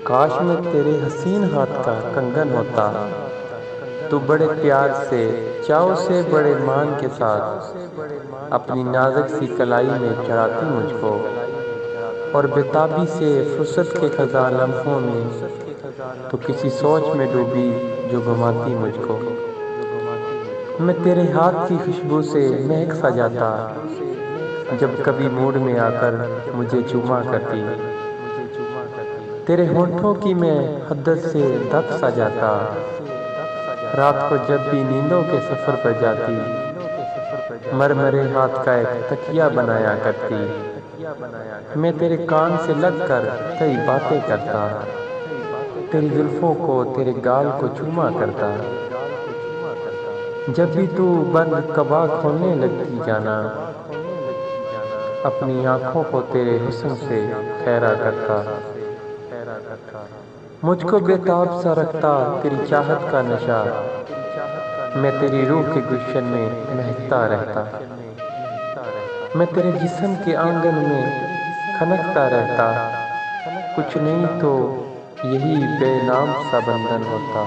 کاش میں تیرے حسین ہاتھ کا کنگن ہوتا، تو بڑے پیار سے، چاؤ سے، بڑے مان کے ساتھ اپنی نازک سی کلائی میں چڑھاتی مجھ کو، اور بےتابی سے فرصت کے خزاں لمحوں میں تو کسی سوچ میں ڈوبی جو گھماتی مجھ کو۔ میں تیرے ہاتھ کی خوشبو سے مہک سا جاتا، جب کبھی موڈ میں آ کر مجھے چوما کرتی، تیرے ہونٹوں کی میں حدت سے دب سا جاتا، رات کو جب بھی نیندوں کے سفر پر جاتی، مرمرے ہاتھ کا ایک تکیا بنایا کرتی، میں تیرے کان سے لگ کر کئی باتیں کرتا، تیری زلفوں کو، تیرے گال کو چوما کرتا، جب بھی تو بند کباں کھولنے لگتی جانا، اپنی آنکھوں کو تیرے حسن سے خیرہ کرتا، مجھ کو بے تاب سا رکھتا تیری چاہت کا نشہ، میں تیری روح کے گلشن میں مہکتا رہتا، میں تیرے جسم کے آنگن میں کھنکتا رہتا، کچھ نہیں تو یہی بے نام سا بندھن ہوتا۔